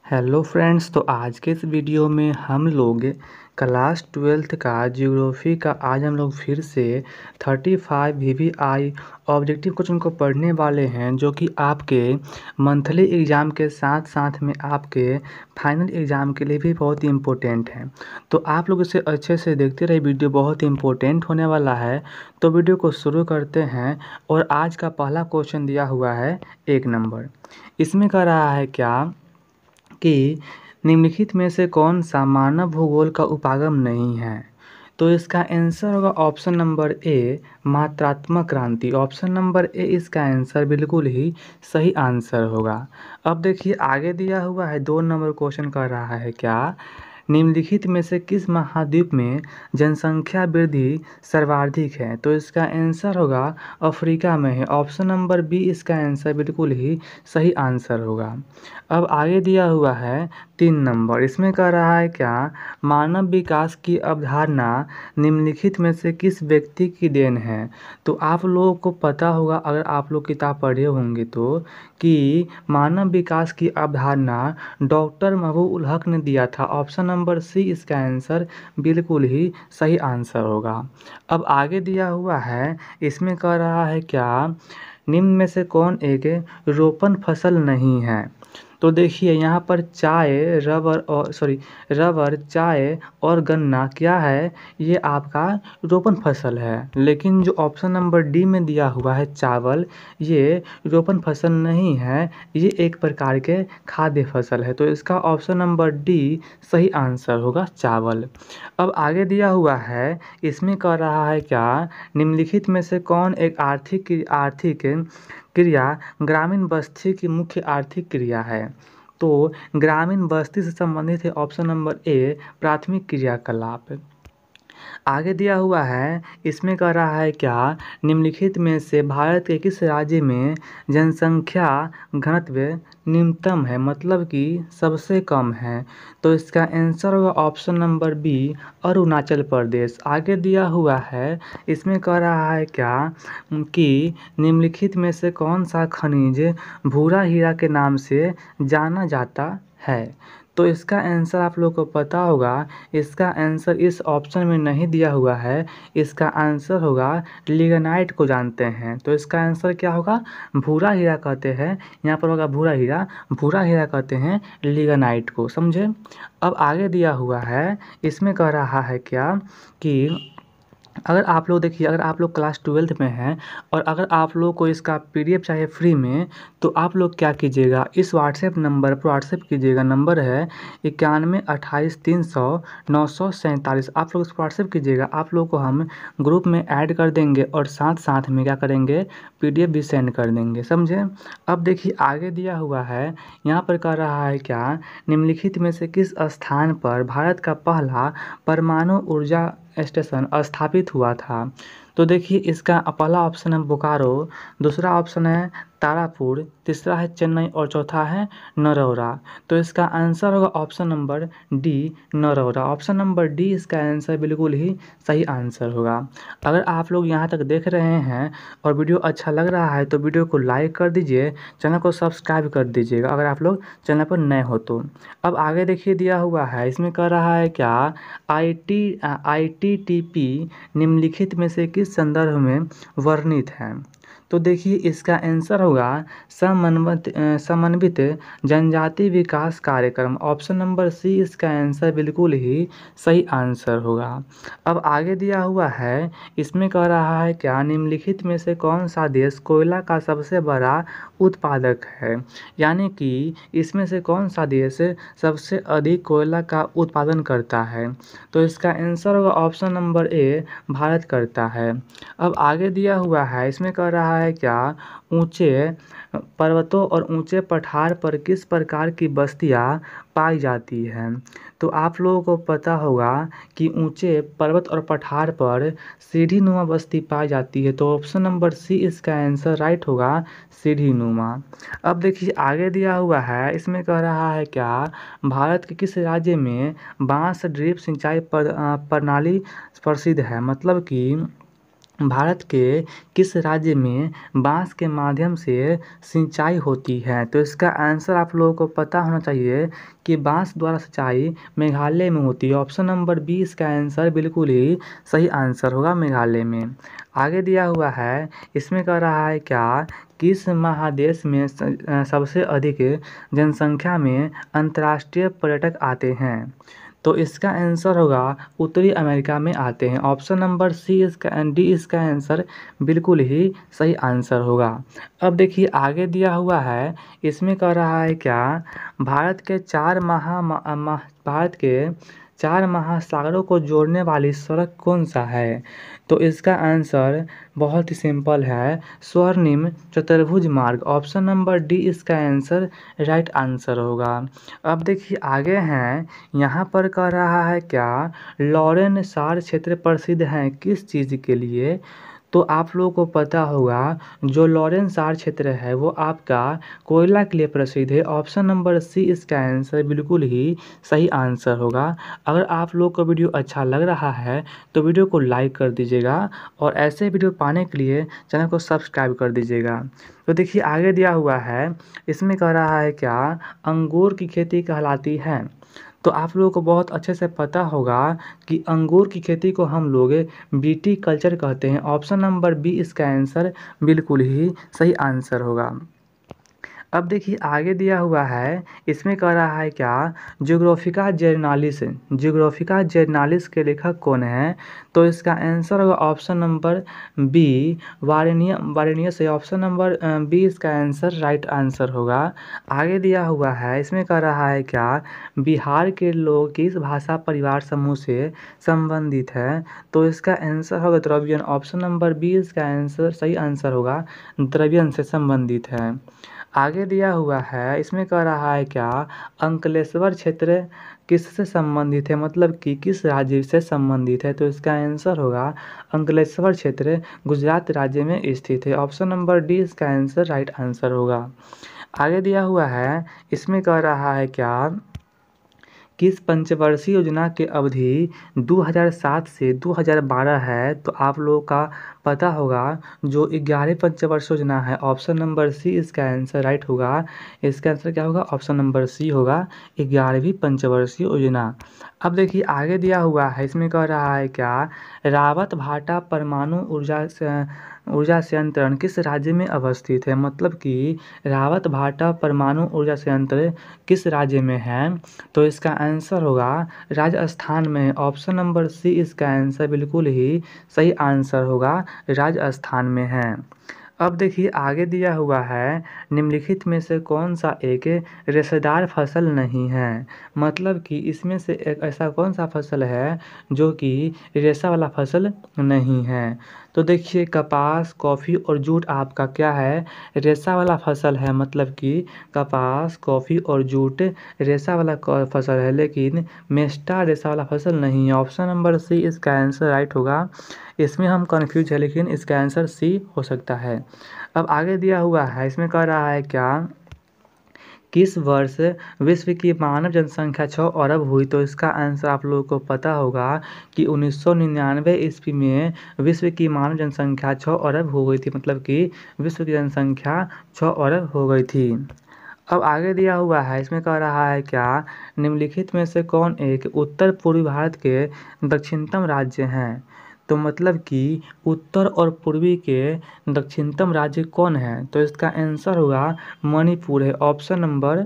Hello friends, तो आज के इस वीडियो में हम लोग क्लास 12th का ज्योग्राफी का आज हम लोग फिर से 35 VVI ऑब्जेक्टिव क्वेश्चन को पढ़ने वाले हैं, जो कि आपके मंथली एग्ज़ाम के साथ साथ में आपके फाइनल एग्ज़ाम के लिए भी बहुत ही इम्पोर्टेंट हैं। तो आप लोग इसे अच्छे से देखते रहिए, वीडियो बहुत ही इम्पोर्टेंट होने वाला है। तो वीडियो को शुरू करते हैं। और आज का पहला क्वेश्चन दिया हुआ है 1 नंबर। इसमें कह रहा है क्या कि निम्नलिखित में से कौन सा मानव भूगोल का उपागम नहीं है। तो इसका आंसर होगा ऑप्शन नंबर ए, मात्रात्मक क्रांति। ऑप्शन नंबर ए इसका आंसर बिल्कुल ही सही आंसर होगा। अब देखिए आगे दिया हुआ है 2 नंबर क्वेश्चन कर रहा है क्या, निम्नलिखित में से किस महाद्वीप में जनसंख्या वृद्धि सर्वाधिक है। तो इसका आंसर होगा अफ्रीका में है। ऑप्शन नंबर बी इसका आंसर बिल्कुल ही सही आंसर होगा। अब आगे दिया हुआ है 3 नंबर। इसमें कह रहा है क्या, मानव विकास की अवधारणा निम्नलिखित में से किस व्यक्ति की देन है। तो आप लोगों को पता होगा, अगर आप लोग किताब पढ़े होंगे तो, कि मानव विकास की अवधारणा डॉक्टर महबूब उल हक ने दिया था। ऑप्शन नंबर सी इसका आंसर बिल्कुल ही सही आंसर होगा। अब आगे दिया हुआ है, इसमें कह रहा है क्या, निम्न में से कौन एक रोपण फसल नहीं है। तो देखिए यहाँ पर रबर, चाय और गन्ना क्या है, ये आपका रोपण फसल है। लेकिन जो ऑप्शन नंबर डी में दिया हुआ है चावल, ये रोपण फसल नहीं है, ये एक प्रकार के खाद्य फसल है। तो इसका ऑप्शन नंबर डी सही आंसर होगा, चावल। अब आगे दिया हुआ है, इसमें कह रहा है क्या, निम्नलिखित में से कौन एक आर्थिक क्रिया ग्रामीण बस्ती की मुख्य आर्थिक क्रिया है। तो ग्रामीण बस्ती से संबंधित है ऑप्शन नंबर ए, प्राथमिक क्रियाकलाप। आगे दिया हुआ है, इसमें कह रहा है क्या, निम्नलिखित में से भारत के किस राज्य में जनसंख्या घनत्व न्यूनतम है, मतलब कि सबसे कम है। तो इसका आंसर होगा option number B, Arunachal Pradesh. आगे दिया हुआ है, इसमें कह रहा है क्या, कि निम्नलिखित में से कौन सा खनिज भूरा हीरा के नाम से जाना जाता है। तो इसका आंसर आप लोग को पता होगा, इसका आंसर इस ऑप्शन में नहीं दिया हुआ है। इसका आंसर होगा लिग्नाइट को जानते हैं। तो इसका आंसर क्या होगा, भूरा हीरा कहते हैं, यहाँ पर होगा भूरा हीरा कहते हैं लिग्नाइट को, समझे। अब आगे दिया हुआ है, इसमें कह रहा है क्या, कि अगर आप लोग देखिए, अगर आप लोग क्लास 12th में हैं और अगर आप लोग को इसका PDF चाहिए फ्री में, तो आप लोग क्या कीजिएगा, इस व्हाट्सएप नंबर पर व्हाट्सएप कीजिएगा। नंबर है 9128300947। आप लोग इस व्हाट्सएप कीजिएगा, आप लोग को हम ग्रुप में ऐड कर देंगे और साथ साथ में क्या करेंगे, PDF भी सेंड कर देंगे, समझे। अब देखिए आगे दिया हुआ है, यहाँ पर कह रहा है क्या, निम्नलिखित में से किस स्थान पर भारत का पहला परमाणु ऊर्जा स्टेशन स्थापित हुआ था। तो देखिए इसका पहला ऑप्शन है बोकारो, दूसरा ऑप्शन है तारापुर, तीसरा है चेन्नई और चौथा है नरौरा। तो इसका आंसर होगा option number D, Narora. Option number D इसका आंसर बिल्कुल ही सही आंसर होगा। अगर आप लोग यहाँ तक देख रहे हैं और वीडियो अच्छा लग रहा है तो वीडियो को लाइक कर दीजिए, चैनल को सब्सक्राइब कर दीजिएगा अगर आप लोग चैनल पर नए हो तो। अब आगे देखिए दिया हुआ है, इसमें कह रहा है क्या, ITTP निम्नलिखित में से किस संदर्भ में वर्णित है। तो देखिए इसका आंसर होगा समन्वित जनजाति विकास कार्यक्रम। ऑप्शन नंबर सी इसका आंसर बिल्कुल ही सही आंसर होगा। अब आगे दिया हुआ है, इसमें कह रहा है क्या, निम्नलिखित में से कौन सा देश कोयला का सबसे बड़ा उत्पादक है। यानी कि इसमें से कौन सा देश सबसे अधिक कोयला का उत्पादन करता है। तो इसका आंसर होगा ऑप्शन नंबर ए, भारत करता है। अब आगे दिया हुआ है, इसमें कह रहा है क्या, ऊंचे पर्वतों और ऊंचे पठार पर किस प्रकार की बस्तियां पाई जाती हैं। तो आप लोगों को पता होगा कि ऊंचे पर्वत और पठार पर सीढ़ी नुमा बस्ती पाई जाती है। तो ऑप्शन नंबर सी इसका आंसर राइट होगा, सीढ़ी नुमा। अब देखिए आगे दिया हुआ है, इसमें कह रहा है क्या, भारत के किस राज्य में बांस ड्रिप सिंचाई प्रणाली प्रसिद्ध है। मतलब कि भारत के किस राज्य में बांस के माध्यम से सिंचाई होती है? तो इसका आंसर आप लोगों को पता होना चाहिए कि बांस द्वारा सिंचाई मेघालय में होती है। ऑप्शन नंबर बी इसका आंसर बिल्कुल ही सही आंसर होगा, मेघालय में। आगे दिया हुआ है, इसमें कह रहा है क्या, किस महादेश में सबसे अधिक जनसंख्या में अंतर्राष्ट्रीय पर्यटक आते हैं? तो इसका आंसर होगा उत्तरी अमेरिका में आते हैं। ऑप्शन नंबर डी इसका आंसर बिल्कुल ही सही आंसर होगा। अब देखिए आगे दिया हुआ है, इसमें कह रहा है क्या, भारत के 4 महासागरों को जोड़ने वाली सड़क कौन सा है? तो इसका आंसर बहुत ही सिंपल है, स्वर्णिम चतुर्भुज मार्ग। ऑप्शन नंबर डी इसका आंसर राइट आंसर होगा। अब देखिए आगे हैं, यहाँ पर कह रहा है क्या, लॉरेन सार क्षेत्र प्रसिद्ध है किस चीज़ के लिए? तो आप लोगों को पता होगा, जो लॉरेन सार क्षेत्र है वो आपका कोयला के लिए प्रसिद्ध है। ऑप्शन नंबर सी इसका आंसर बिल्कुल ही सही आंसर होगा। अगर आप लोग को वीडियो अच्छा लग रहा है तो वीडियो को लाइक कर दीजिएगा और ऐसे वीडियो पाने के लिए चैनल को सब्सक्राइब कर दीजिएगा। तो देखिए आगे दिया हुआ है, इसमें कह रहा है क्या, अंगूर की खेती कहलाती है? तो आप लोगों को बहुत अच्छे से पता होगा कि अंगूर की खेती को हम लोग बीटी कल्चर कहते हैं। ऑप्शन नंबर बी इसका आंसर बिल्कुल ही सही आंसर होगा। अब देखिए आगे दिया हुआ है, इसमें कह रहा है क्या, जियोग्राफिका जर्नालिस के लेखक कौन है? तो इसका आंसर होगा ऑप्शन नंबर बी वारेनियस है। ऑप्शन नंबर बी इसका आंसर राइट आंसर होगा। आगे दिया हुआ है, इसमें कह रहा है क्या, बिहार के लोग किस भाषा परिवार समूह से संबंधित है? तो इसका आंसर होगा द्रविड़। ऑप्शन नंबर बी इसका आंसर सही आंसर होगा, द्रविड़ से संबंधित है। आगे दिया हुआ है, इसमें कह रहा है क्या, अंकलेश्वर क्षेत्र किससे संबंधित है, मतलब कि किस राज्य से संबंधित है? तो इसका आंसर होगा अंकलेश्वर क्षेत्र गुजरात राज्य में स्थित है। ऑप्शन नंबर डी इसका आंसर राइट आंसर होगा। आगे दिया हुआ है, इसमें कह रहा है क्या, किस पंचवर्षीय योजना की अवधि 2007 से 2012 है? तो आप लोगों का पता होगा, जो 11 पंचवर्षीय योजना है, ऑप्शन नंबर सी इसका आंसर राइट होगा। इसका आंसर क्या होगा? ऑप्शन नंबर सी होगा, 11वीं पंचवर्षीय योजना। अब देखिए आगे दिया हुआ है, इसमें कह रहा है क्या, रावत भाटा परमाणु ऊर्जा संयंत्र किस राज्य में अवस्थित है? मतलब कि रावत भाटा परमाणु ऊर्जा संयंत्र किस राज्य में है? तो इसका आंसर होगा राजस्थान में। ऑप्शन नंबर सी इसका आंसर बिल्कुल ही सही आंसर होगा, राजस्थान में है। अब देखिए आगे दिया हुआ है, निम्नलिखित में से कौन सा एक रेशेदार फसल नहीं है? मतलब कि इसमें से एक ऐसा कौन सा फसल है जो कि रेशा वाला फसल नहीं है? तो देखिए कपास, कॉफ़ी और जूट आपका क्या है, रेशा वाला फसल है। मतलब कि कपास, कॉफ़ी और जूट रेशा वाला फसल है, लेकिन मेस्टा रेशा वाला फसल नहीं है। ऑप्शन नंबर सी इसका आंसर राइट होगा। इसमें हम कंफ्यूज है, लेकिन इसका आंसर सी हो सकता है। अब आगे दिया हुआ है, इसमें कह रहा है क्या, किस वर्ष विश्व की मानव जनसंख्या 6 अरब हुई? तो इसका आंसर आप लोगों को पता होगा कि 1999 ईस्वी में विश्व की मानव जनसंख्या 6 अरब हो गई थी। मतलब कि विश्व की जनसंख्या 6 अरब हो गई थी। अब आगे दिया हुआ है, इसमें कह रहा है क्या, निम्नलिखित में से कौन एक उत्तर पूर्वी भारत के दक्षिणतम राज्य हैं? तो मतलब कि उत्तर और पूर्वी के दक्षिणतम राज्य कौन है? तो इसका आंसर होगा मणिपुर है। ऑप्शन नंबर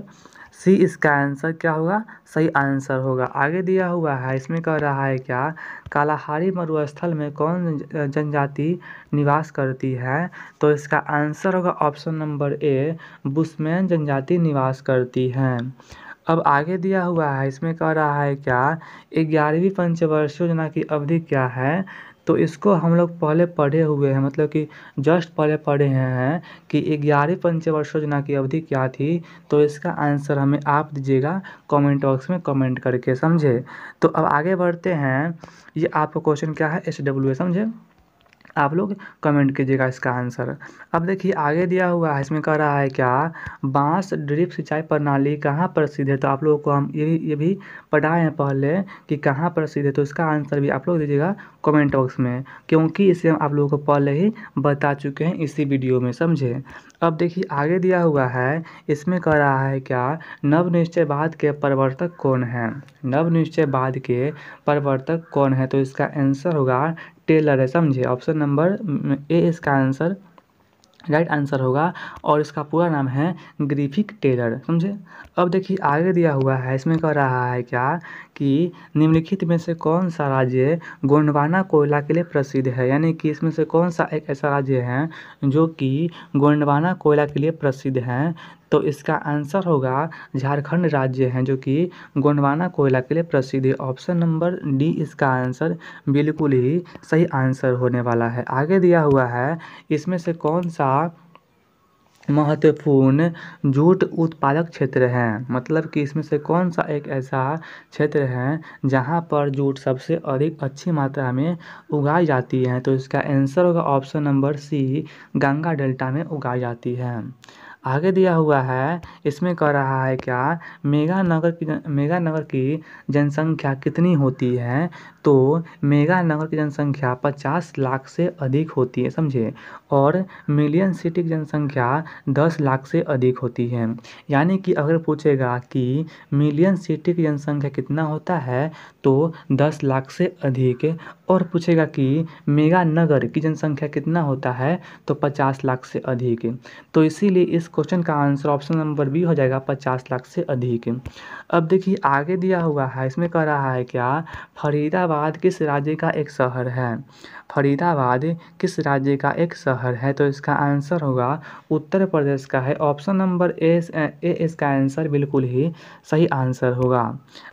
सी इसका आंसर क्या होगा? सही आंसर होगा। आगे दिया हुआ है, इसमें कह रहा है क्या, कालाहारी मरुस्थल में कौन जनजाति निवास करती है? तो इसका आंसर होगा ऑप्शन नंबर ए, बुशमैन जनजाति निवास करती है। अब आगे दिया हुआ है, इसमें कह रहा है क्या, 11वीं पंचवर्षीय योजना की अवधि क्या है? तो इसको हम लोग पहले पढ़े हुए हैं, मतलब कि जस्ट पहले पढ़े हैं कि 11वीं पंचवर्षीय योजना की अवधि क्या थी। तो इसका आंसर हमें आप दीजिएगा कमेंट बॉक्स में कमेंट करके, समझे? तो अब आगे बढ़ते हैं, ये आपका क्वेश्चन क्या है, SWA, समझे? आप लोग कमेंट कीजिएगा इसका आंसर। अब देखिए आगे दिया हुआ है, इसमें कह रहा है क्या, बांस ड्रिप सिंचाई प्रणाली कहाँ प्रसिद्ध है। तो आप लोगों को हम ये भी पढ़ाए हैं पहले कि कहाँ प्रसिद्ध है, तो इसका आंसर भी आप लोग दीजिएगा कमेंट बॉक्स में, क्योंकि इसे हम आप लोगों को पहले ही बता चुके हैं इसी वीडियो में, समझे। अब देखिए आगे दिया हुआ है, इसमें कह रहा है क्या, नवनिश्चयवाद के प्रवर्तक कौन है। नवनिश्चयवाद के प्रवर्तक कौन है, तो इसका आंसर होगा टेलर है, समझे। ऑप्शन नंबर ए इसका आंसर राइट आंसर होगा, और इसका पूरा नाम है ग्रिफिथ टेलर, समझे। अब देखिए आगे दिया हुआ है, इसमें कह रहा है क्या कि निम्नलिखित में से कौन सा राज्य गोंडवाना कोयला के लिए प्रसिद्ध है। यानी कि इसमें से कौन सा एक ऐसा राज्य है जो कि गोंडवाना कोयला के लिए प्रसिद्ध है। तो इसका आंसर होगा झारखंड राज्य है जो कि गोंडवाना कोयला के लिए प्रसिद्ध है। ऑप्शन नंबर डी इसका आंसर बिल्कुल ही सही आंसर होने वाला है। आगे दिया हुआ है, इसमें से कौन सा महत्वपूर्ण जूट उत्पादक क्षेत्र है। मतलब कि इसमें से कौन सा एक ऐसा क्षेत्र है जहां पर जूट सबसे अधिक अच्छी मात्रा में उगाई जाती है। तो इसका आंसर होगा option number C, Ganga delta में उगाई जाती है। आगे दिया हुआ है, इसमें कह रहा है क्या, मेगानगर की जनसंख्या कितनी होती है। तो मेगानगर की जनसंख्या 50 लाख से अधिक होती है, समझे। और मिलियन सिटी की जनसंख्या 10 लाख से अधिक होती है। यानी कि अगर पूछेगा कि मिलियन सिटी की जनसंख्या कितना होता है, तो 10 लाख से अधिक, और पूछेगा कि मेगा नगर की जनसंख्या कितना होता है, तो 50 लाख से अधिक। तो इसीलिए इस क्वेश्चन का आंसर ऑप्शन नंबर बी हो जाएगा, 50 लाख से अधिक। अब देखिए आगे दिया हुआ है, इसमें कह रहा है क्या, फरीदाबाद किस राज्य का एक शहर है। फरीदाबाद किस राज्य का एक शहर है, तो इसका आंसर होगा उत्तर प्रदेश का है। ऑप्शन नंबर ए इसका आंसर बिल्कुल ही सही आंसर होगा।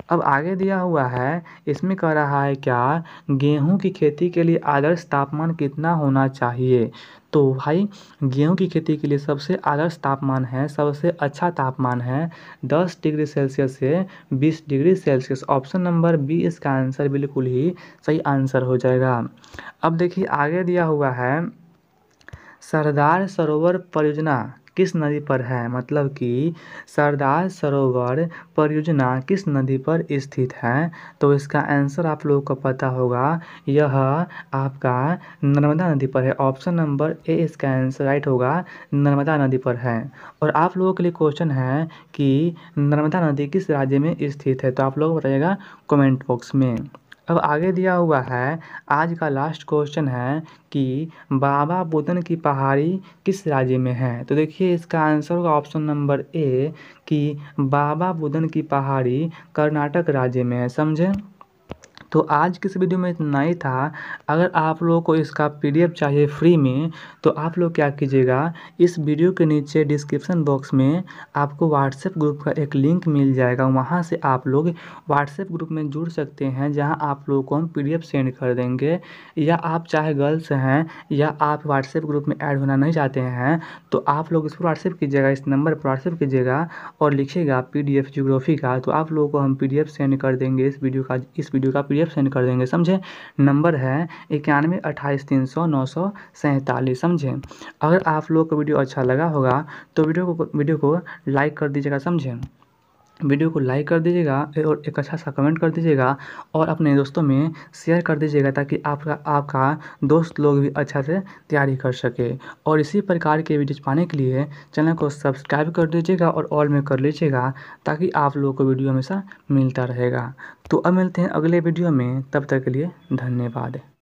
अब आगे दिया हुआ है, इसमें कह रहा है क्या, गेहूं की खेती के लिए आदर्श तापमान कितना होना चाहिए। तो भाई गेहूं की खेती के लिए सबसे आदर्श तापमान है, सबसे अच्छा तापमान है 10 डिग्री सेल्सियस से 20 degree Celsius. Option number B इसका आंसर बिल्कुल ही सही आंसर हो जाएगा। अब देखिए आगे दिया हुआ है, सरदार सरोवर परियोजना किस नदी पर है। मतलब कि सरदार सरोवर परियोजना किस नदी पर स्थित है। तो इसका आंसर आप लोगों को पता होगा, यह आपका नर्मदा नदी पर है। ऑप्शन नंबर ए इसका आंसर राइट होगा, नर्मदा नदी पर है। और आप लोगों के लिए क्वेश्चन है कि नर्मदा नदी किस राज्य में स्थित है, तो आप लोग बताइएगा कमेंट बॉक्स में। अब आगे दिया हुआ है, आज का लास्ट क्वेश्चन है कि बाबा बुदन की पहाड़ी किस राज्य में है। तो देखिए इसका आंसर होगा ऑप्शन नंबर ए कि बाबा बुदन की पहाड़ी कर्नाटक राज्य में है, समझे। तो आज की इस वीडियो में इतना ही था। अगर आप लोगों को इसका पीडीएफ चाहिए फ्री में, तो आप लोग क्या कीजिएगा, इस वीडियो के नीचे डिस्क्रिप्शन बॉक्स में आपको व्हाट्सएप ग्रुप का एक लिंक मिल जाएगा। वहां से आप लोग व्हाट्सएप ग्रुप में जुड़ सकते हैं, जहां आप लोगों को हम पीडीएफ सेंड कर देंगे। या आप चाहे गर्ल्स हैं या आप व्हाट्सएप ग्रुप में ऐड होना नहीं चाहते हैं, तो आप लोग इस पर व्हाट्सएप कीजिएगा, इस नंबर पर व्हाट्सएप कीजिएगा और लिखिएगा पीडीएफ ज्योग्राफी का, तो आप लोगों को हम पीडीएफ सेंड कर देंगे। इस वीडियो का पीडीएफ सेंड कर देंगे, समझे। नंबर है 91 28 300 947, समझे। अगर आप लोग को वीडियो अच्छा लगा होगा तो वीडियो को लाइक कर दीजिएगा, समझे। वीडियो को लाइक कर दीजिएगा और एक अच्छा सा कमेंट कर दीजिएगा और अपने दोस्तों में शेयर कर दीजिएगा, ताकि आपका दोस्त लोग भी अच्छा से तैयारी कर सके। और इसी प्रकार के वीडियोज पाने के लिए चैनल को सब्सक्राइब कर दीजिएगा और ऑल में कर लीजिएगा, ताकि आप लोगों को वीडियो हमेशा मिलता रहेगा। तो अब मिलते हैं अगले वीडियो में, तब तक के लिए धन्यवाद।